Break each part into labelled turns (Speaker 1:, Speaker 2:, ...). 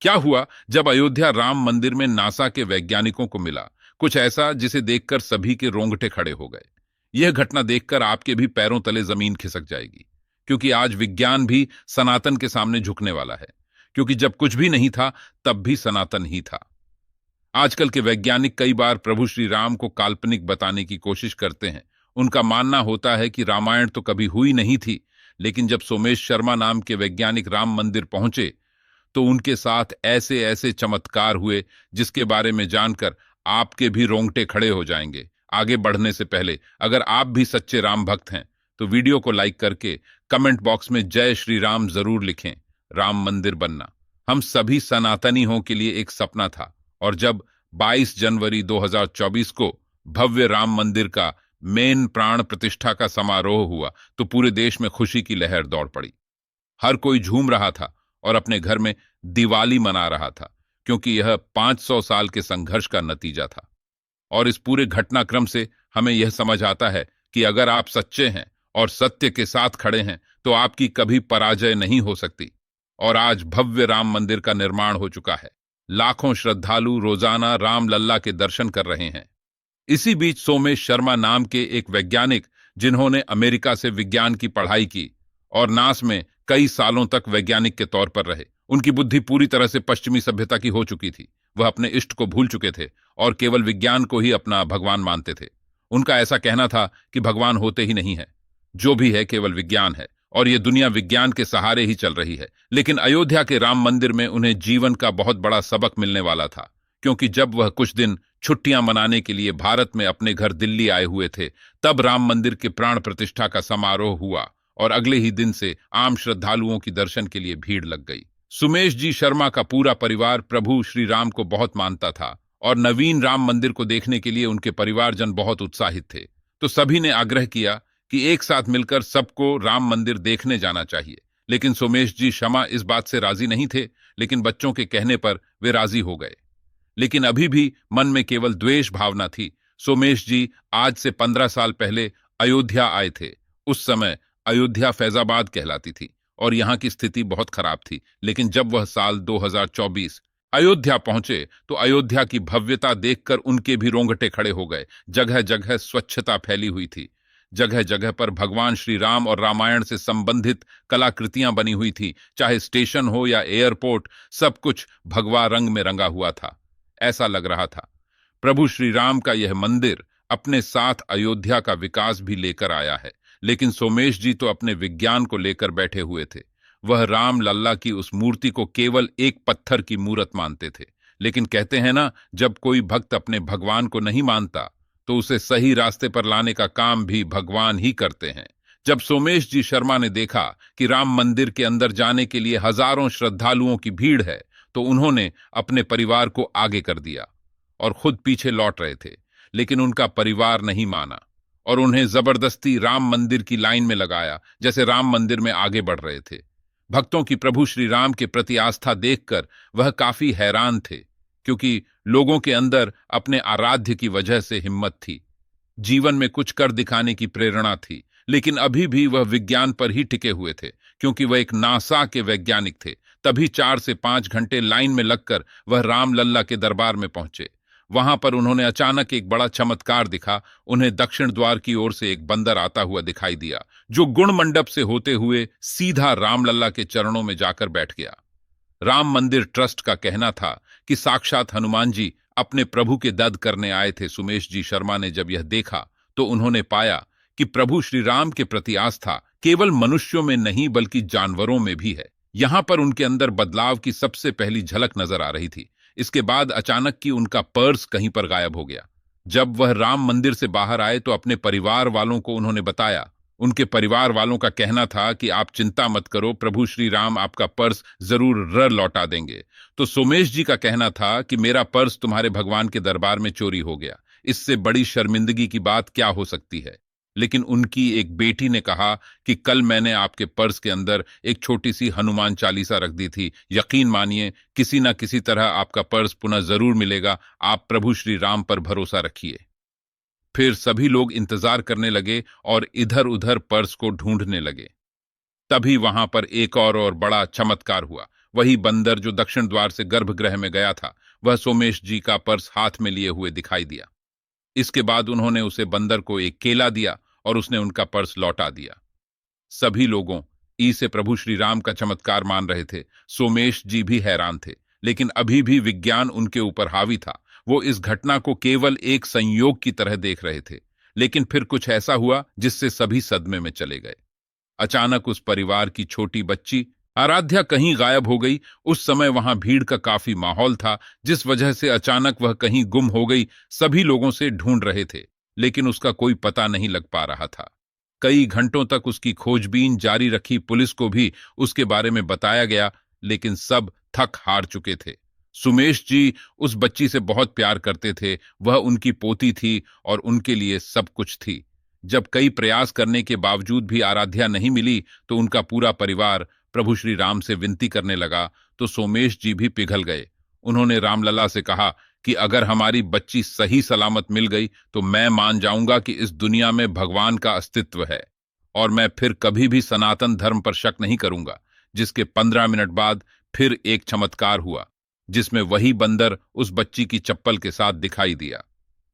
Speaker 1: क्या हुआ जब अयोध्या राम मंदिर में नासा के वैज्ञानिकों को मिला कुछ ऐसा जिसे देखकर सभी के रोंगटे खड़े हो गए। यह घटना देखकर आपके भी पैरों तले जमीन खिसक जाएगी, क्योंकि आज विज्ञान भी सनातन के सामने झुकने वाला है। क्योंकि जब कुछ भी नहीं था तब भी सनातन ही था। आजकल के वैज्ञानिक कई बार प्रभु श्री राम को काल्पनिक बताने की कोशिश करते हैं। उनका मानना होता है कि रामायण तो कभी हुई नहीं थी, लेकिन जब सोमेश शर्मा नाम के वैज्ञानिक राम मंदिर पहुंचे तो उनके साथ ऐसे ऐसे चमत्कार हुए जिसके बारे में जानकर आपके भी रोंगटे खड़े हो जाएंगे। आगे बढ़ने से पहले अगर आप भी सच्चे राम भक्त हैं तो वीडियो को लाइक करके कमेंट बॉक्स में जय श्री राम जरूर लिखें। राम मंदिर बनना हम सभी सनातनियों के लिए एक सपना था, और जब 22 जनवरी 2024 को भव्य राम मंदिर का मेन प्राण प्रतिष्ठा का समारोह हुआ तो पूरे देश में खुशी की लहर दौड़ पड़ी। हर कोई झूम रहा था और अपने घर में दिवाली मना रहा था, क्योंकि यह 500 साल के संघर्ष का नतीजा था। और इस पूरे घटनाक्रम से हमें यह समझ आता है कि अगर आप सच्चे हैं और सत्य के साथ खड़े हैं तो आपकी कभी पराजय नहीं हो सकती। और आज भव्य राम मंदिर का निर्माण हो चुका है। लाखों श्रद्धालु रोजाना राम लल्ला के दर्शन कर रहे हैं। इसी बीच सोमेश शर्मा नाम के एक वैज्ञानिक, जिन्होंने अमेरिका से विज्ञान की पढ़ाई की और नास में कई सालों तक वैज्ञानिक के तौर पर रहे, उनकी बुद्धि पूरी तरह से पश्चिमी सभ्यता की हो चुकी थी। वह अपने इष्ट को भूल चुके थे और केवल विज्ञान को ही अपना भगवान मानते थे। उनका ऐसा कहना था कि भगवान होते ही नहीं है, जो भी है केवल विज्ञान है और यह दुनिया विज्ञान के सहारे ही चल रही है। लेकिन अयोध्या के राम मंदिर में उन्हें जीवन का बहुत बड़ा सबक मिलने वाला था, क्योंकि जब वह कुछ दिन छुट्टियां मनाने के लिए भारत में अपने घर दिल्ली आए हुए थे, तब राम मंदिर के प्राण प्रतिष्ठा का समारोह हुआ और अगले ही दिन से आम श्रद्धालुओं की दर्शन के लिए भीड़ लग गई। सुमेश जी शर्मा का पूरा परिवार प्रभु श्री राम को बहुत मानता था और नवीन राम मंदिर को देखने के लिए उनके परिवारजन बहुत उत्साहित थे। तो सभी ने आग्रह किया कि एक साथ मिलकर सबको राम मंदिर देखने जाना चाहिए। लेकिन सोमेश जी शर्मा इस बात से राजी नहीं थे, लेकिन बच्चों के कहने पर वे राजी हो गए। लेकिन अभी भी मन में केवल द्वेष भावना थी। सोमेश जी आज से 15 साल पहले अयोध्या आए थे। उस समय अयोध्या फैजाबाद कहलाती थी और यहां की स्थिति बहुत खराब थी। लेकिन जब वह साल 2024 अयोध्या पहुंचे तो अयोध्या की भव्यता देखकर उनके भी रोंगटे खड़े हो गए। जगह जगह स्वच्छता फैली हुई थी, जगह जगह पर भगवान श्री राम और रामायण से संबंधित कलाकृतियां बनी हुई थी। चाहे स्टेशन हो या एयरपोर्ट, सब कुछ भगवा रंग में रंगा हुआ था। ऐसा लग रहा था प्रभु श्री राम का यह मंदिर अपने साथ अयोध्या का विकास भी लेकर आया है। लेकिन सोमेश जी तो अपने विज्ञान को लेकर बैठे हुए थे। वह राम लल्ला की उस मूर्ति को केवल एक पत्थर की मूरत मानते थे। लेकिन कहते हैं ना, जब कोई भक्त अपने भगवान को नहीं मानता तो उसे सही रास्ते पर लाने का काम भी भगवान ही करते हैं। जब सोमेश जी शर्मा ने देखा कि राम मंदिर के अंदर जाने के लिए हजारों श्रद्धालुओं की भीड़ है, तो उन्होंने अपने परिवार को आगे कर दिया और खुद पीछे लौट रहे थे। लेकिन उनका परिवार नहीं माना और उन्हें जबरदस्ती राम मंदिर की लाइन में लगाया, जैसे राम मंदिर में आगे बढ़ रहे थे। भक्तों की प्रभु श्री राम के प्रति आस्था देखकर वह काफी हैरान थे, क्योंकि लोगों के अंदर अपने आराध्य की वजह से हिम्मत थी, जीवन में कुछ कर दिखाने की प्रेरणा थी। लेकिन अभी भी वह विज्ञान पर ही टिके हुए थे, क्योंकि वह एक नासा के वैज्ञानिक थे। तभी 4 से 5 घंटे लाइन में लगकर वह राम लल्ला के दरबार में पहुंचे। वहां पर उन्होंने अचानक एक बड़ा चमत्कार दिखा। उन्हें दक्षिण द्वार की ओर से एक बंदर आता हुआ दिखाई दिया, जो गुण मंडप से होते हुए सीधा रामलल्ला के चरणों में जाकर बैठ गया। राम मंदिर ट्रस्ट का कहना था कि साक्षात हनुमान जी अपने प्रभु के दर्द करने आए थे। सुमेश जी शर्मा ने जब यह देखा तो उन्होंने पाया कि प्रभु श्री राम के प्रति आस्था केवल मनुष्यों में नहीं बल्कि जानवरों में भी है। यहां पर उनके अंदर बदलाव की सबसे पहली झलक नजर आ रही थी। इसके बाद अचानक की उनका पर्स कहीं पर गायब हो गया। जब वह राम मंदिर से बाहर आए तो अपने परिवार वालों को उन्होंने बताया। उनके परिवार वालों का कहना था कि आप चिंता मत करो, प्रभु श्री राम आपका पर्स जरूर लौटा देंगे। तो सोमेश जी का कहना था कि मेरा पर्स तुम्हारे भगवान के दरबार में चोरी हो गया, इससे बड़ी शर्मिंदगी की बात क्या हो सकती है। लेकिन उनकी एक बेटी ने कहा कि कल मैंने आपके पर्स के अंदर एक छोटी सी हनुमान चालीसा रख दी थी। यकीन मानिए किसी ना किसी तरह आपका पर्स पुनः जरूर मिलेगा। आप प्रभु श्री राम पर भरोसा रखिए। फिर सभी लोग इंतजार करने लगे और इधर उधर पर्स को ढूंढने लगे। तभी वहां पर एक और बड़ा चमत्कार हुआ। वही बंदर जो दक्षिण द्वार से गर्भगृह में गया था, वह सोमेश जी का पर्स हाथ में लिए हुए दिखाई दिया। इसके बाद उन्होंने उसे बंदर को एक केला दिया और उसने उनका पर्स लौटा दिया। सभी लोगों ई से प्रभु श्री राम का चमत्कार मान रहे थे। सोमेश जी भी हैरान थे, लेकिन अभी भी विज्ञान उनके ऊपर हावी था। वो इस घटना को केवल एक संयोग की तरह देख रहे थे। लेकिन फिर कुछ ऐसा हुआ जिससे सभी सदमे में चले गए। अचानक उस परिवार की छोटी बच्ची आराध्या कहीं गायब हो गई। उस समय वहां भीड़ का काफी माहौल था, जिस वजह से अचानक वह कहीं गुम हो गई। सभी लोगों से ढूंढ रहे थे, लेकिन उसका कोई पता नहीं लग पा रहा था। कई घंटों तक उसकी खोजबीन जारी रखी। पुलिस को भी उसके बारे में बताया गया, लेकिन सब थक हार चुके थे। सुमेश जी उस बच्ची से बहुत प्यार करते थे। वह उनकी पोती थी और उनके लिए सब कुछ थी। जब कई प्रयास करने के बावजूद भी आराध्या नहीं मिली, तो उनका पूरा परिवार प्रभु श्री राम से विनती करने लगा। तो सोमेश जी भी पिघल गए। उन्होंने रामलला से कहा कि अगर हमारी बच्ची सही सलामत मिल गई तो मैं मान जाऊंगा कि इस दुनिया में भगवान का अस्तित्व है, और मैं फिर कभी भी सनातन धर्म पर शक नहीं करूंगा। जिसके 15 मिनट बाद फिर एक चमत्कार हुआ, जिसमें वही बंदर उस बच्ची की चप्पल के साथ दिखाई दिया।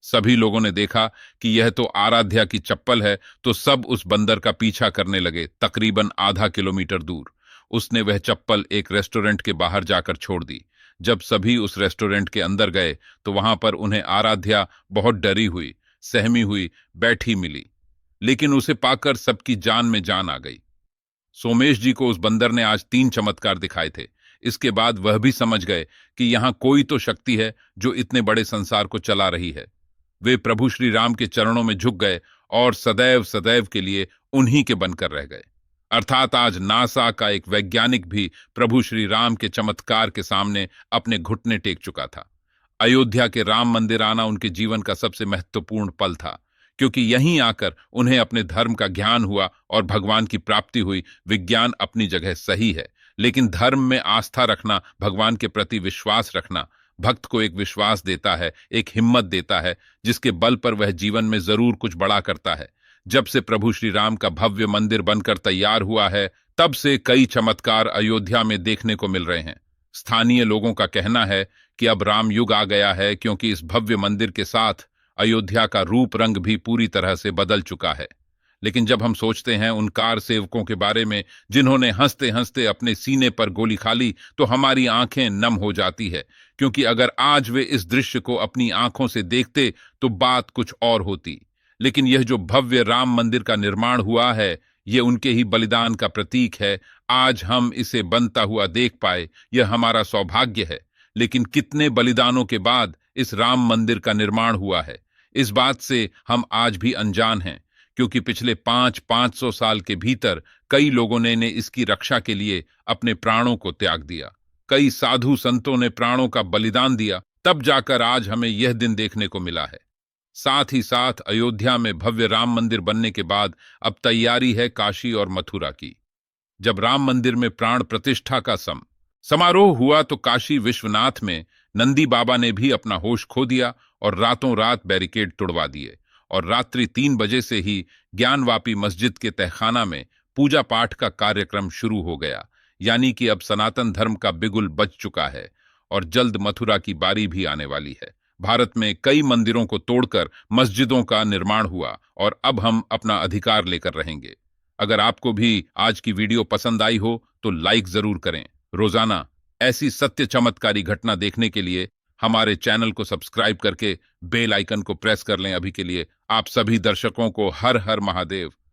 Speaker 1: सभी लोगों ने देखा कि यह तो आराध्या की चप्पल है, तो सब उस बंदर का पीछा करने लगे, तकरीबन आधा किलोमीटर दूर। उसने वह चप्पल एक रेस्टोरेंट के बाहर जाकर छोड़ दी। जब सभी उस रेस्टोरेंट के अंदर गए तो वहां पर उन्हें आराध्या बहुत डरी हुई, सहमी हुई बैठी मिली, लेकिन उसे पाकर सबकी जान में जान आ गई। सोमेश जी को उस बंदर ने आज 3 चमत्कार दिखाए थे। इसके बाद वह भी समझ गए कि यहां कोई तो शक्ति है जो इतने बड़े संसार को चला रही है। वे प्रभु श्री राम के चरणों में झुक गए और सदैव सदैव के लिए उन्हीं के बनकर रह गए। अर्थात आज नासा का एक वैज्ञानिक भी प्रभु श्री राम के चमत्कार के सामने अपने घुटने टेक चुका था। अयोध्या के राम मंदिर आना उनके जीवन का सबसे महत्वपूर्ण पल था, क्योंकि यहीं आकर उन्हें अपने धर्म का ज्ञान हुआ और भगवान की प्राप्ति हुई। विज्ञान अपनी जगह सही है, लेकिन धर्म में आस्था रखना, भगवान के प्रति विश्वास रखना, भक्त को एक विश्वास देता है, एक हिम्मत देता है, जिसके बल पर वह जीवन में जरूर कुछ बड़ा करता है। जब से प्रभु श्री राम का भव्य मंदिर बनकर तैयार हुआ है, तब से कई चमत्कार अयोध्या में देखने को मिल रहे हैं। स्थानीय लोगों का कहना है कि अब राम युग आ गया है, क्योंकि इस भव्य मंदिर के साथ अयोध्या का रूप रंग भी पूरी तरह से बदल चुका है। लेकिन जब हम सोचते हैं उन कार सेवकों के बारे में जिन्होंने हंसते हंसते अपने सीने पर गोली खा ली, तो हमारी आंखें नम हो जाती है। क्योंकि अगर आज वे इस दृश्य को अपनी आंखों से देखते तो बात कुछ और होती। लेकिन यह जो भव्य राम मंदिर का निर्माण हुआ है, यह उनके ही बलिदान का प्रतीक है। आज हम इसे बनता हुआ देख पाए, यह हमारा सौभाग्य है। लेकिन कितने बलिदानों के बाद इस राम मंदिर का निर्माण हुआ है, इस बात से हम आज भी अनजान हैं। क्योंकि पिछले 500 साल के भीतर कई लोगों ने इसकी रक्षा के लिए अपने प्राणों को त्याग दिया। कई साधु संतों ने प्राणों का बलिदान दिया, तब जाकर आज हमें यह दिन देखने को मिला है। साथ ही साथ अयोध्या में भव्य राम मंदिर बनने के बाद अब तैयारी है काशी और मथुरा की। जब राम मंदिर में प्राण प्रतिष्ठा का समारोह हुआ तो काशी विश्वनाथ में नंदी बाबा ने भी अपना होश खो दिया और रातों रात बैरिकेड तुड़वा दिए, और रात्रि 3 बजे से ही ज्ञानवापी मस्जिद के तहखाना में पूजा पाठ का कार्यक्रम शुरू हो गया। यानी कि अब सनातन धर्म का बिगुल बज चुका है और जल्द मथुरा की बारी भी आने वाली है। भारत में कई मंदिरों को तोड़कर मस्जिदों का निर्माण हुआ और अब हम अपना अधिकार लेकर रहेंगे। अगर आपको भी आज की वीडियो पसंद आई हो तो लाइक जरूर करें। रोजाना ऐसी सत्य चमत्कारी घटना देखने के लिए हमारे चैनल को सब्सक्राइब करके बेल आइकन को प्रेस कर लें। अभी के लिए आप सभी दर्शकों को हर हर महादेव।